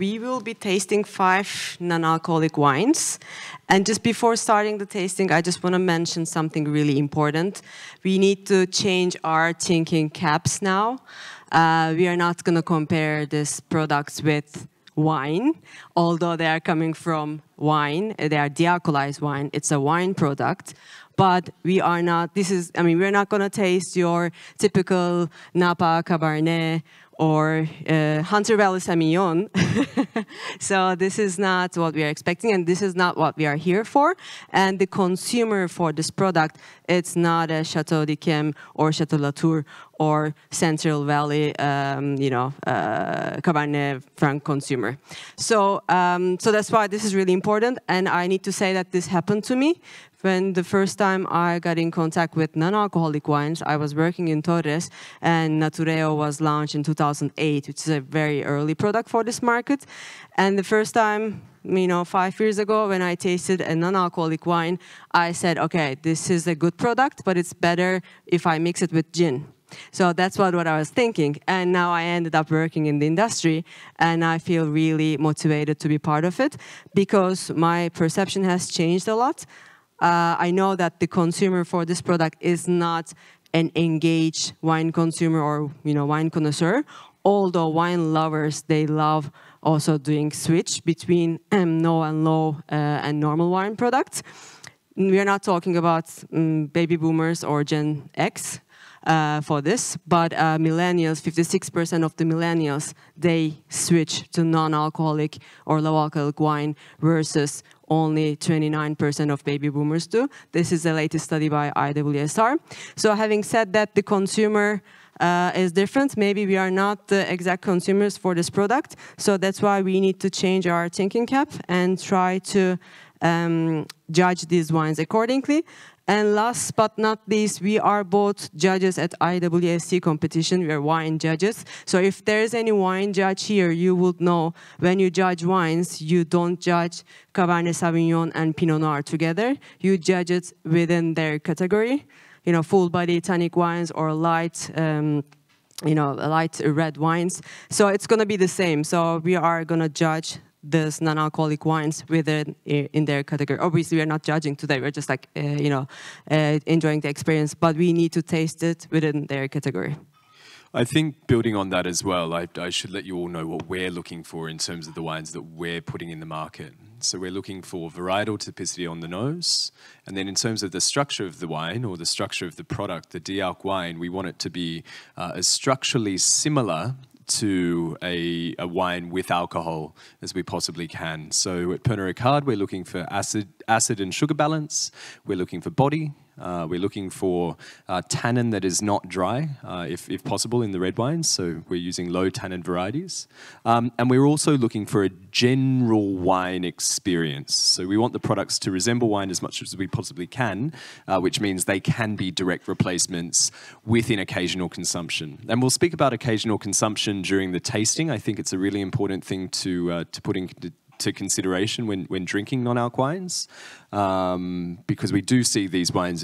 we will be tasting 5 non-alcoholic wines. And just before starting the tasting, I just want to mention something really important. We need to change our thinking caps now. We are not going to compare these products with wine, although they are coming from wine. They are dealcoholized wine. It's a wine product. But we are not, we're not going to taste your typical Napa Cabernet or Hunter Valley Semillon. So this is not what we are expecting, and this is not what we are here for. And the consumer for this product, it's not a Chateau d'Yquem or Chateau Latour or Central Valley, Cabernet Franc consumer. So that's why this is really important. And I need to say that this happened to me. When the first time I got in contact with non-alcoholic wines, I was working in Torres, and Natureo was launched in 2008, which is a very early product for this market. And the first time, 5 years ago, when I tasted a non-alcoholic wine, I said, okay, this is a good product, but it's better if I mix it with gin. So that's what I was thinking. And now I ended up working in the industry, and I feel really motivated to be part of it because my perception has changed a lot. I know that the consumer for this product is not an engaged wine consumer or wine connoisseur, although wine lovers, they love also doing switch between no and low and normal wine products. We are not talking about baby boomers or Gen X for this, but millennials, 56% of the millennials, they switch to non-alcoholic or low-alcoholic wine versus only 29% of baby boomers do. This is the latest study by IWSR. So having said that, the consumer is different. Maybe we are not the exact consumers for this product. So that's why we need to change our thinking cap and try to judge these wines accordingly. And last but not least, we are both judges at IWSC competition. We are wine judges. So if there's any wine judge here, you would know when you judge wines, you don't judge Cabernet Sauvignon and Pinot Noir together. You judge it within their category. Full body tannic wines or light, light red wines. So it's going to be the same. So we are going to judge these non-alcoholic wines within in their category. Obviously, we are not judging today. We're just enjoying the experience, but we need to taste it within their category. I think building on that as well, I should let you all know what we're looking for in terms of the wines that we're putting in the market. So we're looking for varietal typicity on the nose. And then in terms of the structure of the wine or the structure of the product, the DEALC wine, we want it to be as structurally similar to a wine with alcohol as we possibly can. So at Pernod Ricard, we're looking for acid and sugar balance. We're looking for body. We're looking for tannin that is not dry, if possible, in the red wines. So we're using low tannin varieties. And we're also looking for a general wine experience. So we want the products to resemble wine as much as we possibly can, which means they can be direct replacements within occasional consumption. And we'll speak about occasional consumption during the tasting. I think it's a really important thing to put into consideration when drinking non-alc wines, because we do see these wines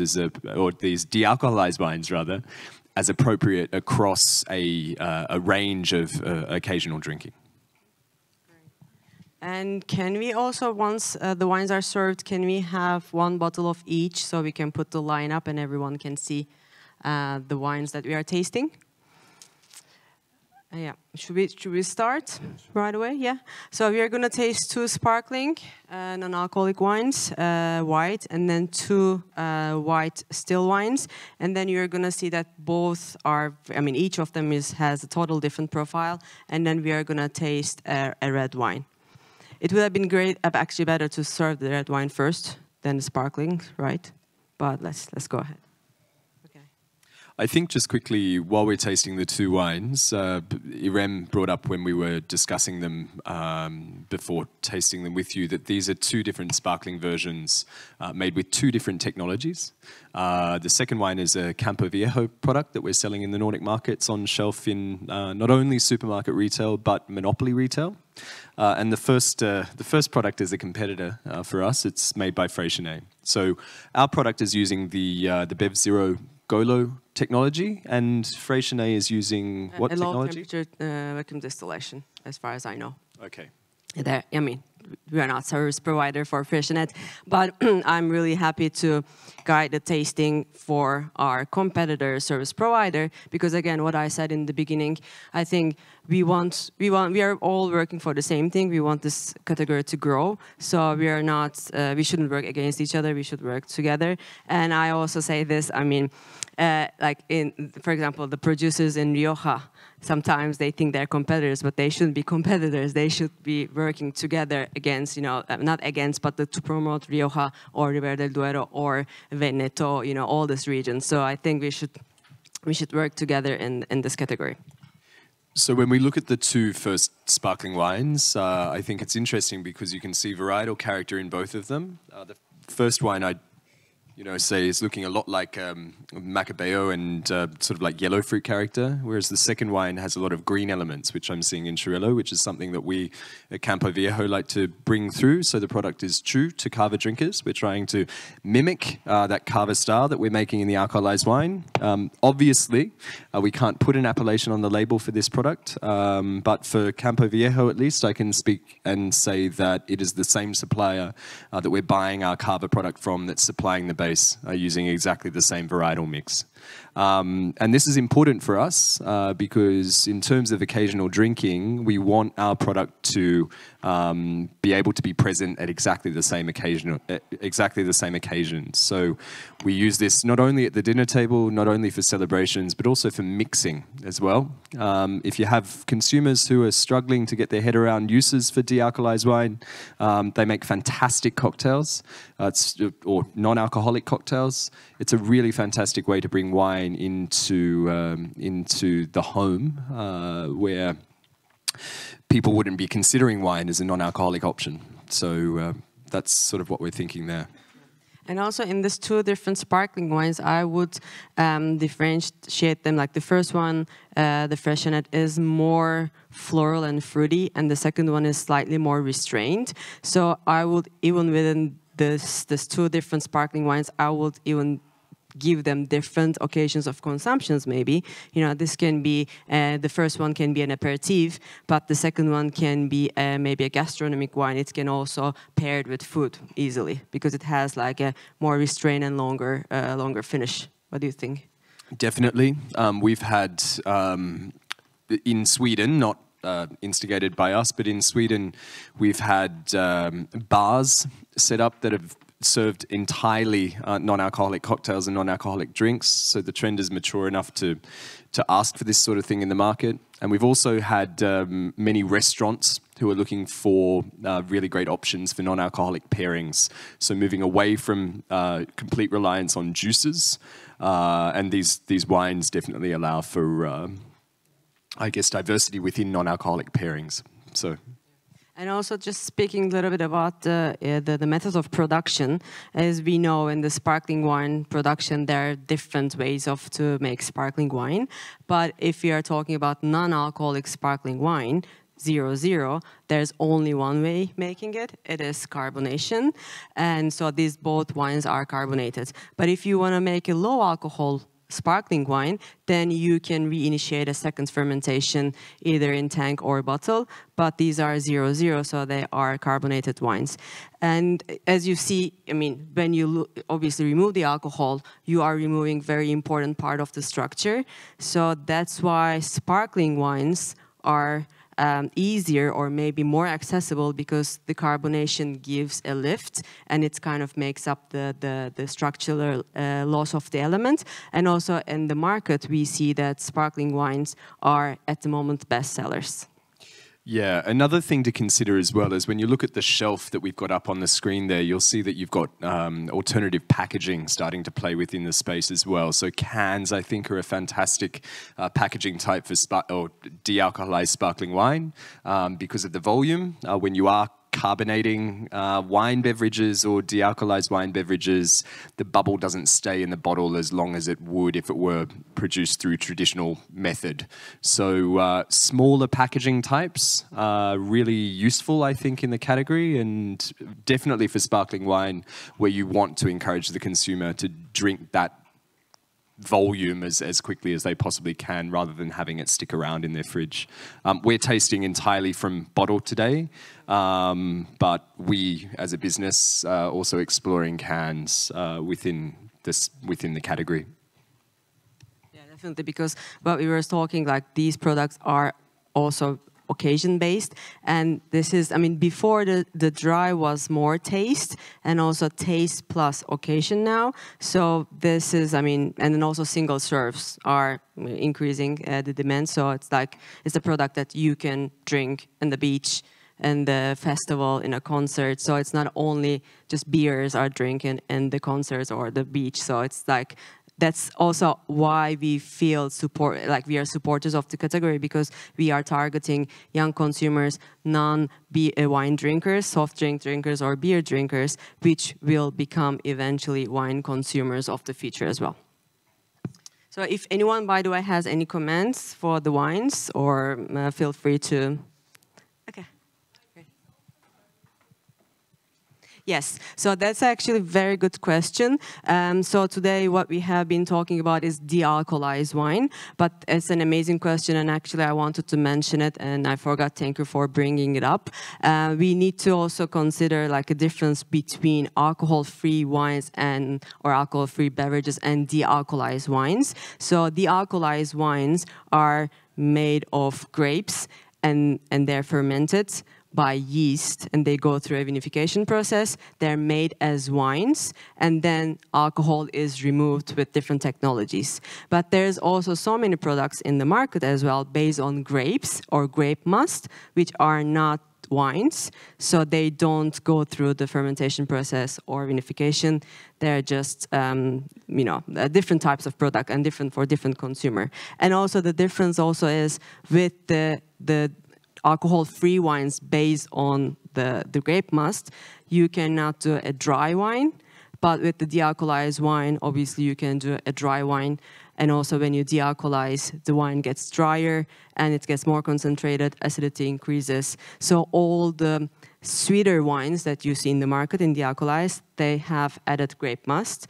or these de-alcoholized wines rather, as appropriate across a range of occasional drinking. And can we also, once the wines are served, can we have one bottle of each so we can put the line up and everyone can see the wines that we are tasting? Yeah, should we start right away? Yeah. So we are going to taste 2 sparkling non-alcoholic wines, white, and then 2 white still wines. And then you're going to see that both are, each of them has a total different profile. And then we are going to taste a red wine. It would have been great, actually better to serve the red wine first than the sparkling, right? But let's go ahead. I think just quickly, while we're tasting the 2 wines, Irem brought up when we were discussing them before tasting them with you that these are 2 different sparkling versions made with 2 different technologies. The second wine is a Campo Viejo product that we're selling in the Nordic markets on shelf in not only supermarket retail, but monopoly retail. And the first product is a competitor for us. It's made by Freixenet. So our product is using the BevZero Golo technology, and Freixenet is using what technology? A low temperature vacuum distillation, as far as I know. Okay. there. I mean, we are not service provider for Freshnet, but I'm really happy to guide the tasting for our competitor service provider, because again, what I said in the beginning, I think we are all working for the same thing. We want this category to grow, so we are not, we shouldn't work against each other. We should work together. And I also say this, I mean, like for example, the producers in Rioja, sometimes they think they're competitors, but they shouldn't be competitors. They should be working together against, not against, but to promote Rioja or Ribera del Duero or Veneto, all these regions. So I think we should work together in this category. So when we look at the two first sparkling wines, I think it's interesting because you can see varietal character in both of them. The first wine I'd say is looking a lot like Macabeo and sort of like yellow fruit character, whereas the second wine has a lot of green elements, which I'm seeing in Chirello, which is something that we at Campo Viejo like to bring through. So the product is true to Cava drinkers. We're trying to mimic that Cava style that we're making in the alcoholized wine. Obviously, we can't put an appellation on the label for this product, but for Campo Viejo at least, I can speak and say that it is the same supplier that we're buying our Cava product from that's supplying the base, using exactly the same varietal mix. And this is important for us because in terms of occasional drinking, we want our product to be able to be present at exactly the same occasions. So we use this not only at the dinner table, not only for celebrations, but also for mixing as well. If you have consumers who are struggling to get their head around uses for de-alcoholized wine, they make fantastic cocktails, or non-alcoholic cocktails. It's a really fantastic way to bring wine into the home where people wouldn't be considering wine as a non-alcoholic option. So that's sort of what we're thinking there. And also in these two different sparkling wines, I would differentiate them. Like the first one, the Freshnet, is more floral and fruity, and the second one is slightly more restrained. So I would, even within this two different sparkling wines, I would even give them different occasions of consumptions maybe. This can be, the first one can be an aperitif, but the second one can be maybe a gastronomic wine. It can also pair it with food easily because it has like a more restrained and longer finish. What do you think? Definitely. We've had, in Sweden, not instigated by us, but in Sweden, we've had bars set up that have served entirely non-alcoholic cocktails and non-alcoholic drinks. So the trend is mature enough to ask for this sort of thing in the market. And we've also had many restaurants who are looking for really great options for non-alcoholic pairings. So moving away from complete reliance on juices. And these wines definitely allow for, I guess, diversity within non-alcoholic pairings. So. And also just speaking a little bit about the methods of production. As we know, in the sparkling wine production, there are different ways to make sparkling wine. But if we are talking about non-alcoholic sparkling wine, 0.0, there's only one way making it. It is carbonation. And so these both wines are carbonated. But if you want to make a low alcohol sparkling wine, then you can reinitiate a second fermentation either in tank or bottle, but these are 0.0, so they are carbonated wines. And as you see, I mean, when you obviously remove the alcohol, you are removing very important part of the structure. So that's why sparkling wines are easier or maybe more accessible, because the carbonation gives a lift and it kind of makes up the structural loss of the element. And also in the market, we see that sparkling wines are at the moment bestsellers. Yeah, another thing to consider as well is when you look at the shelf that we've got up on the screen there, you'll see that you've got alternative packaging starting to play within the space as well. So cans, I think, are a fantastic packaging type for de-alcoholized sparkling wine because of the volume. When you are carbonating wine beverages or de-alcoholized wine beverages, the bubble doesn't stay in the bottle as long as it would if it were produced through traditional method. So smaller packaging types are really useful, I think, in the category, and definitely for sparkling wine, where you want to encourage the consumer to drink that volume as quickly as they possibly can, rather than having it stick around in their fridge. We're tasting entirely from bottle today, but we, as a business, also exploring cans within the category. Yeah, definitely, because what we were talking, like these products are also occasion-based, and this is, I mean, before the dry was more taste, and also taste plus occasion now. So this is, I mean, and then also single serves are increasing the demand. So it's like, it's a product that you can drink on the beach and the festival, in a concert. So it's not only just beers are drinking in the concerts or the beach. So it's like, that's also why we feel like we are supporters of the category, because we are targeting young consumers, non-wine drinkers, soft drink drinkers, or beer drinkers, which will become eventually wine consumers of the future as well. So if anyone, by the way, has any comments for the wines, or feel free to. Okay. Yes, so that's actually a very good question. So today what we have been talking about is de-alcoholized wine, but it's an amazing question, and actually I wanted to mention it and I forgot. Thank you for bringing it up. We need to also consider like a difference between alcohol-free wines or alcohol-free beverages and de-alcoholized wines. So de-alcoholized wines are made of grapes and they're fermented by yeast, and they go through a vinification process. They're made as wines, and then alcohol is removed with different technologies. But there's also so many products in the market as well based on grapes or grape must, which are not wines, so they don't go through the fermentation process or vinification. They're just, you know, different types of product and different for different consumer. And also the difference also is with the alcohol-free wines based on the grape must, you cannot do a dry wine, but with the de-alcoholized wine, obviously you can do a dry wine. And also when you de-alcoholize, the wine gets drier and it gets more concentrated, acidity increases. So all the sweeter wines that you see in the market in de-alcoholized, they have added grape must.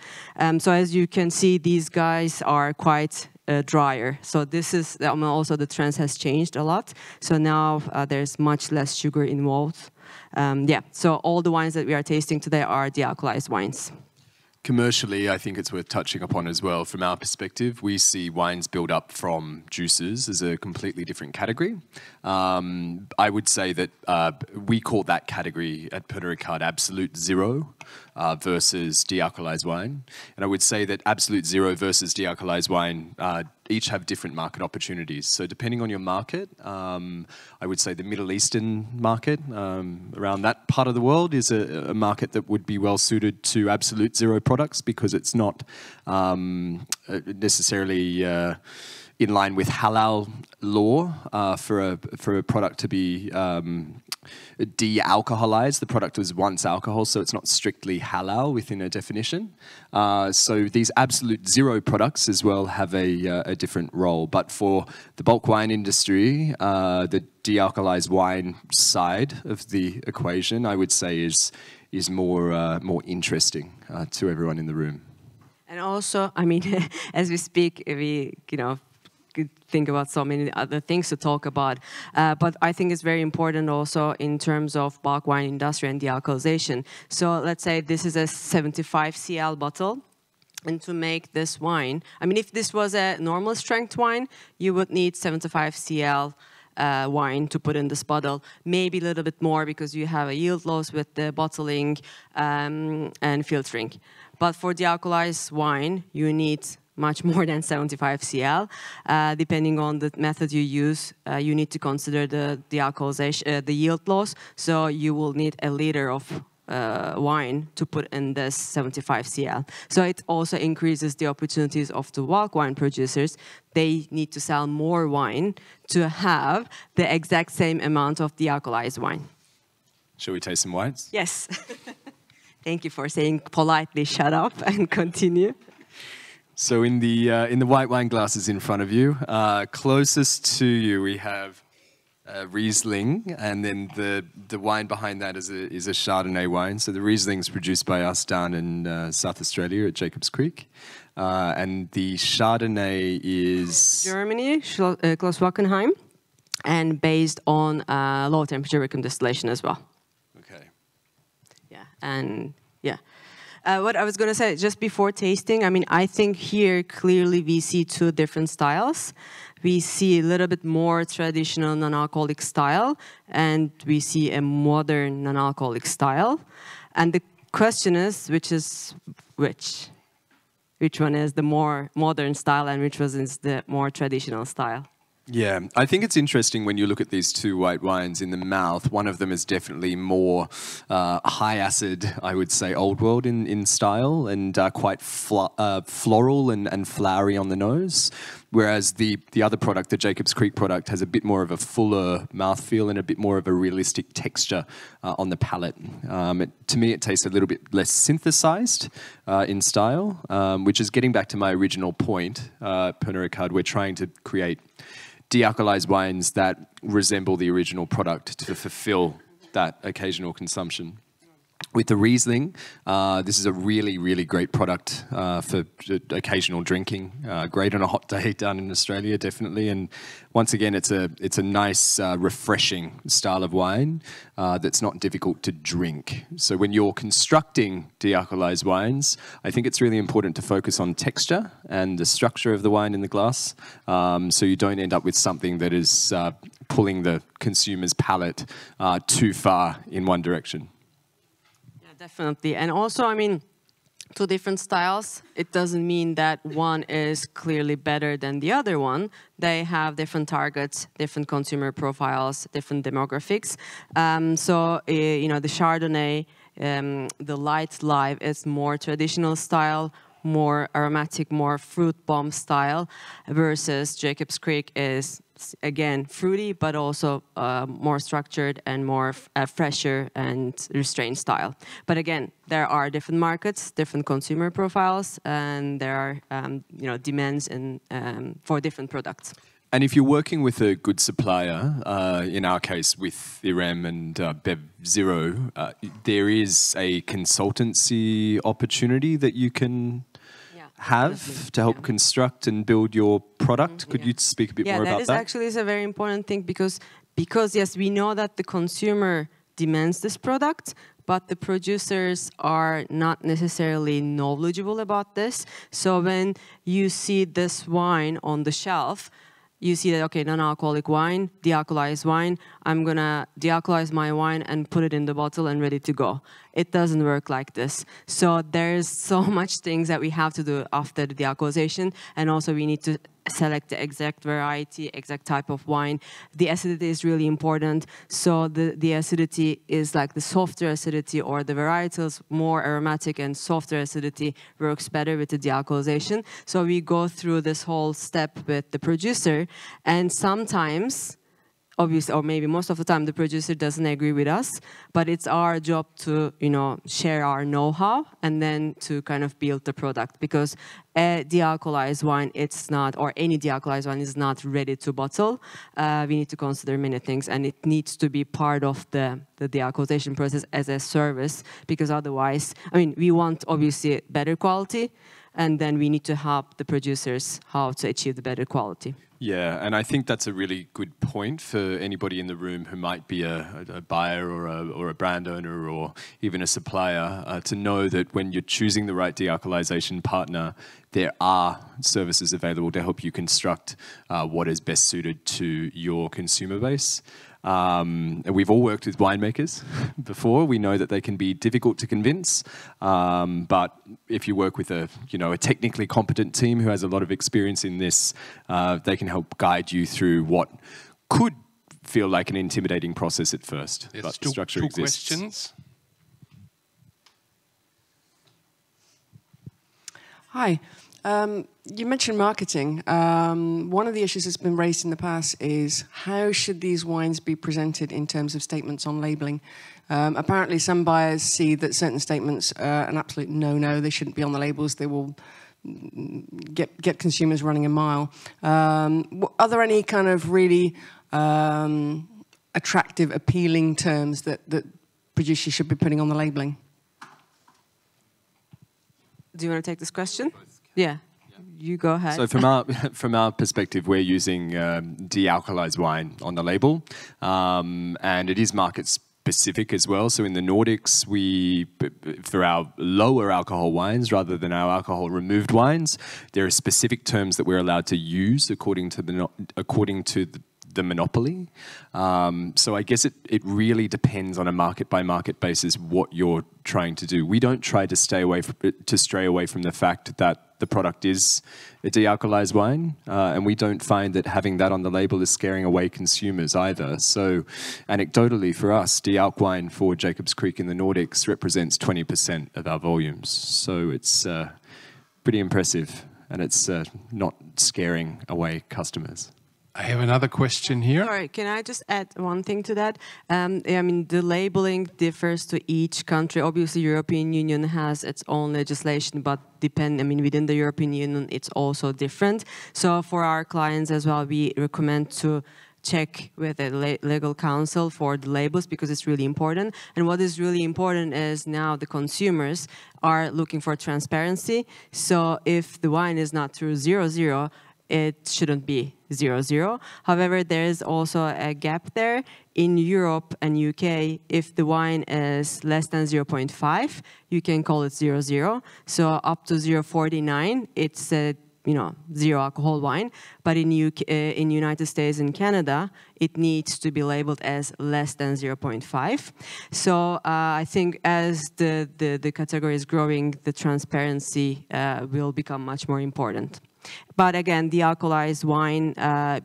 So as you can see, these guys are quite drier. So this is also the trend has changed a lot. So now there's much less sugar involved. Yeah, so all the wines that we are tasting today are de-alcoholized wines. Commercially, I think it's worth touching upon as well. From our perspective, we see wines build up from juices as a completely different category. I would say that we call that category at Pernod Ricard Absolute Zero versus de-alcoholized wine. And I would say that Absolute Zero versus de-alcoholized wine each have different market opportunities. So depending on your market, I would say the Middle Eastern market, around that part of the world, is a market that would be well suited to Absolute Zero products, because it's not necessarily in line with halal law for a product to be de-alcoholized. The product was once alcohol, so it's not strictly halal within a definition. So these Absolute Zero products as well have a different role. But for the bulk wine industry, the de-alcoholized wine side of the equation, I would say, is more interesting to everyone in the room. And also, I mean, as we speak, we could think about so many other things to talk about. But I think it's very important also in terms of bulk wine industry and de-alcoholization. So let's say this is a 75 cl bottle. And to make this wine, I mean, if this was a normal strength wine, you would need 75 cl wine to put in this bottle, maybe a little bit more because you have a yield loss with the bottling and filtering. But for de-alcoholized wine, you need much more than 75 cl. Depending on the method you use, you need to consider the de-alcoholization, the yield loss. So you will need a liter of wine to put in this 75 cl. So it also increases the opportunities of the bulk wine producers. They need to sell more wine to have the exact same amount of de-alcoholized wine. Shall we taste some wines? Yes. Thank you for saying politely shut up and continue. So in the white wine glasses in front of you, closest to you we have Riesling, and then the wine behind that is a Chardonnay wine. So the Riesling is produced by us down in South Australia at Jacobs Creek, and the Chardonnay is Germany, close Wackenheim, and based on low temperature Ricard distillation as well. okay. Yeah, and yeah. What I was going to say, just before tasting, I mean, I think here clearly we see two different styles. We see a little bit more traditional non-alcoholic style, and we see a modern non-alcoholic style. And the question is, which is which? Which one is the more modern style and which one is the more traditional style? Yeah, I think it's interesting when you look at these two white wines in the mouth. One of them is definitely more high acid, I would say, old world in style, and quite floral and flowery on the nose. Whereas the other product, the Jacobs Creek product, has a bit more of a fuller mouthfeel and a bit more of a realistic texture on the palate. To me, it tastes a little bit less synthesized in style, which is getting back to my original point, Pernod Ricard. We're trying to create dealcoholized wines that resemble the original product to fulfill that occasional consumption. With the Riesling, this is a really, really great product for occasional drinking. Great on a hot day down in Australia, definitely. And once again, it's a nice, refreshing style of wine that's not difficult to drink. So when you're constructing dealcoholized wines, I think it's really important to focus on texture and the structure of the wine in the glass, so you don't end up with something that is pulling the consumer's palate too far in one direction. Definitely. And also, I mean, two different styles, it doesn't mean that one is clearly better than the other one. They have different targets, different consumer profiles, different demographics. You know, the Chardonnay, the light live is more traditional style, more aromatic, more fruit bomb style, versus Jacobs Creek is, again, fruity, but also more structured and more fresher and restrained style. But again, there are different markets, different consumer profiles, and there are you know, demands for different products. And if you're working with a good supplier, in our case with Irem and BevZero, there is a consultancy opportunity that you can have to help construct and build your product. Could you speak a bit more about that? That is a very important thing because yes, we know that the consumer demands this product, but the producers are not necessarily knowledgeable about this. So when you see this wine on the shelf, you see that, okay, non-alcoholic wine, dealcoholized wine, I'm going to dealcoholize my wine and put it in the bottle and ready to go. It doesn't work like this. So there's so much things that we have to do after the dealcoholization, and also we need to select the exact variety, exact type of wine. The acidity is really important. So the acidity is like the softer acidity, or the varietals more aromatic and softer acidity works better with the dealcoholization. So we go through this whole step with the producer, and sometimes, obviously, or maybe most of the time, the producer doesn't agree with us, but it's our job to, you know, share our know-how and then to kind of build the product, because a dealcoholized wine, it's not, or any dealcoholized wine is not ready to bottle. We need to consider many things, and it needs to be part of the dealcoholization process as a service, because otherwise, I mean, we want obviously better quality, and then we need to help the producers how to achieve the better quality. Yeah, and I think that's a really good point for anybody in the room who might be a buyer or a brand owner or even a supplier, to know that when you're choosing the right dealcoholization partner, there are services available to help you construct what is best suited to your consumer base. And we've all worked with winemakers before. We know that they can be difficult to convince, but if you work with a technically competent team who has a lot of experience in this, they can help guide you through what could feel like an intimidating process at first. Yes, but the structure exists. 2 questions. Hi. You mentioned marketing. One of the issues that's been raised in the past is how should these wines be presented in terms of statements on labelling? Apparently some buyers see that certain statements are an absolute no-no. They shouldn't be on the labels. They will get consumers running a mile. Are there any kind of really attractive, appealing terms that producers should be putting on the labeling? Do you want to take this question? Yeah. You go ahead. So from our perspective, we're using de-alcoholized wine on the label, and it is market specific as well. So in the Nordics, for our lower alcohol wines rather than our alcohol removed wines, there are specific terms that we're allowed to use according to the monopoly. So I guess it really depends on a market by market basis what you're trying to do. We don't try to stray away from the fact that the product is a de-alcoholized wine, and we don't find that having that on the label is scaring away consumers either. So anecdotally for us, de-alc wine for Jacob's Creek in the Nordics represents 20% of our volumes. So it's pretty impressive, and it's not scaring away customers. I have another question here. Sorry, can I just add one thing to that? I mean, the labeling differs to each country. Obviously, European Union has its own legislation, but within the European Union, it's also different. So for our clients as well, we recommend to check with the legal counsel for the labels because it's really important. And what is really important is now the consumers are looking for transparency. So if the wine is not through 00, it shouldn't be 00. However, there is also a gap there. In Europe and UK, if the wine is less than 0.5, you can call it 00. So up to 0.49, it's a zero alcohol wine. But in United States and Canada, it needs to be labeled as less than 0.5. So I think as the category is growing, the transparency will become much more important. But again, de-alcoholized wine,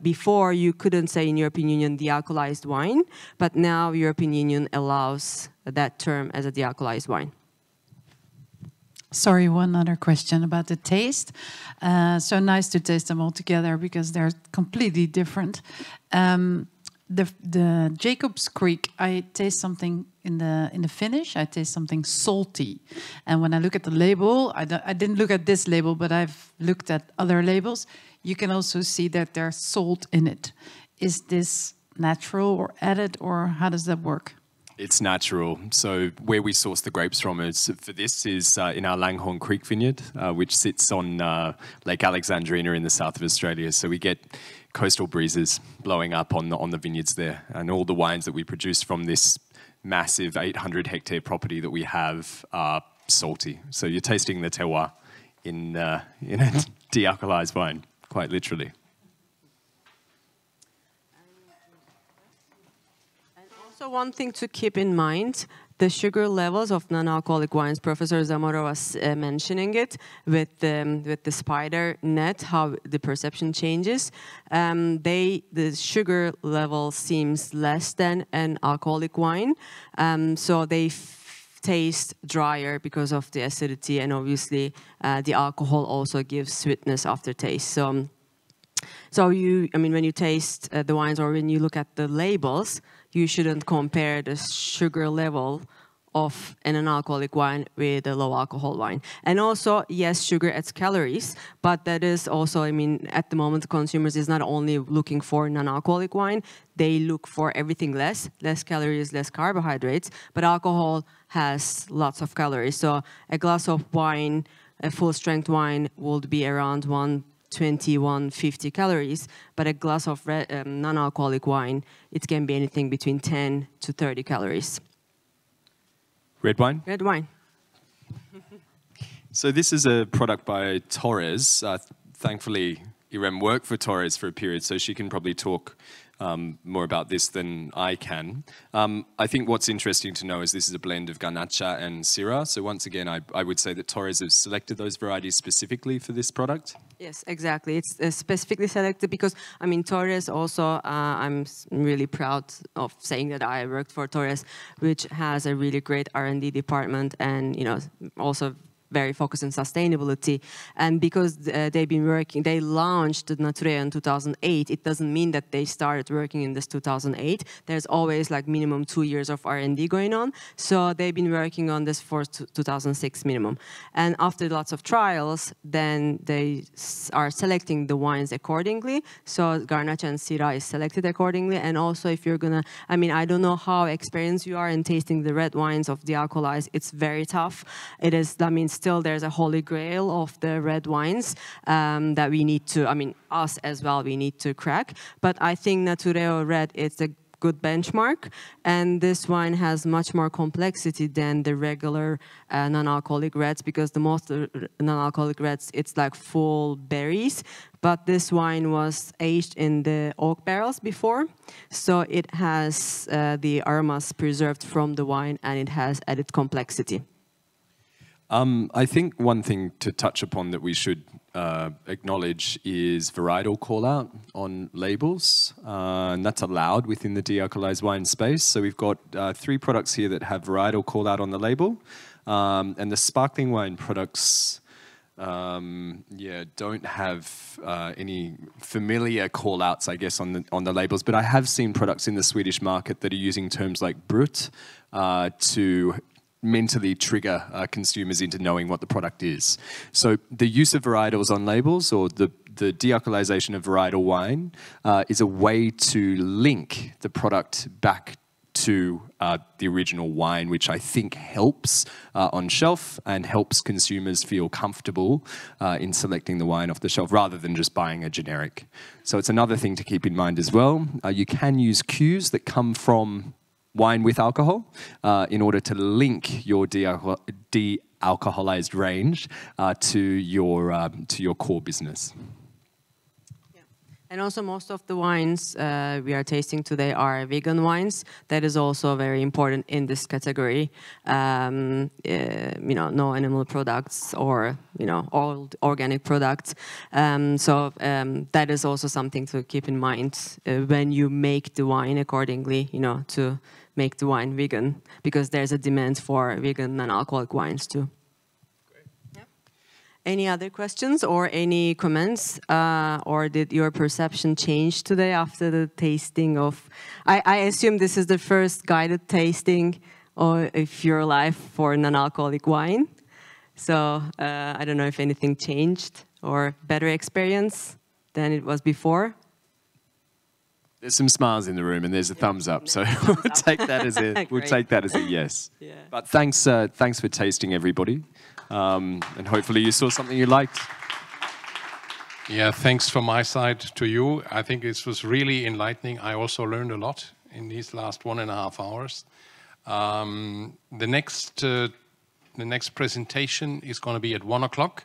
before you couldn't say in European Union de-alcoholized wine, but now European Union allows that term as a de-alcoholized wine. Sorry, one other question about the taste. So nice to taste them all together because they're completely different. The Jacob's Creek, I taste something in the finish. I taste something salty, and when I look at the label, I didn't look at this label, but I've looked at other labels. You can also see that there's salt in it. Is this natural or added, or how does that work? It's natural. So where we source the grapes from is in our Langhorne Creek vineyard, which sits on Lake Alexandrina in the south of Australia. So we get coastal breezes blowing up on the vineyards there, and all the wines that we produce from this massive 800-hectare property that we have are salty. So you're tasting the terroir in a de-alcoholized wine, quite literally. So one thing to keep in mind, the sugar levels of non-alcoholic wines, Professor Zamora was mentioning it with the spider net, how the perception changes. The sugar level seems less than an alcoholic wine, so they taste drier because of the acidity, and obviously the alcohol also gives sweetness aftertaste. So when you taste the wines or when you look at the labels, you shouldn't compare the sugar level of an alcoholic wine with a low alcohol wine. And also, yes, sugar adds calories, but that is also, at the moment, consumers is not only looking for non-alcoholic wine, they look for everything less calories, less carbohydrates, but alcohol has lots of calories. So a glass of wine, a full-strength wine, would be around 120, 150 calories, but a glass of non-alcoholic wine, it can be anything between 10 to 30 calories. Red wine? Red wine. So this is a product by Torres. Thankfully, Irem worked for Torres for a period, so she can probably talk more about this than I can. I think what's interesting to know is this is a blend of Garnacha and Syrah. So once again, I would say that Torres has selected those varieties specifically for this product. Yes, exactly. It's specifically selected because, Torres also, I'm really proud of saying that I worked for Torres, which has a really great R&D department and, also very focused on sustainability. And because they've been working, they launched the Natureo in 2008, it doesn't mean that they started working in this 2008. There's always like minimum 2 years of R&D going on. So they've been working on this for 2006 minimum. And after lots of trials, then they are selecting the wines accordingly. So Garnacha and Syrah is selected accordingly. And also if you're gonna, I mean, I don't know how experienced you are in tasting the red wines of dealcoholized. It's very tough. It is, I mean, still there's a holy grail of the red wines that we need to, I mean, us as well, we need to crack. But I think Natureo Red, it's a good benchmark, and this wine has much more complexity than the regular non-alcoholic reds, because the most non-alcoholic reds, it's like full berries, but this wine was aged in the oak barrels before, so it has the aromas preserved from the wine, and it has added complexity. I think one thing to touch upon that we should acknowledge is varietal call-out on labels, and that's allowed within the de-alcoholized wine space. So we've got 3 products here that have varietal call-out on the label, and the sparkling wine products don't have any familiar call-outs, I guess, on the labels. But I have seen products in the Swedish market that are using terms like brut to mentally trigger consumers into knowing what the product is. So the use of varietals on labels, or the de-alcoholization of varietal wine, is a way to link the product back to the original wine, which I think helps on shelf and helps consumers feel comfortable in selecting the wine off the shelf rather than just buying a generic. So it's another thing to keep in mind as well. You can use cues that come from wine with alcohol in order to link your de-alcoholized range to your core business. And also most of the wines we are tasting today are vegan wines. That is also very important in this category. You know, no animal products, or, you know, all organic products. That is also something to keep in mind when you make the wine accordingly, you know, to make the wine vegan, because there's a demand for vegan non-alcoholic wines too. Any other questions or any comments? Or did your perception change today after the tasting of... I assume this is the first guided tasting of your life for non-alcoholic wine. So I don't know if anything changed or better experience than it was before. There's some smiles in the room and there's a thumbs up, so we'll take that as a yes. Yeah. But thanks for tasting, everybody. And hopefully you saw something you liked. Yeah, thanks from my side to you. I think this was really enlightening. I also learned a lot in these last 1.5 hours. The next presentation is going to be at 1 o'clock,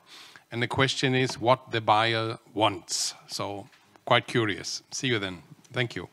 and the question is what the buyer wants. So quite curious. See you then. Thank you.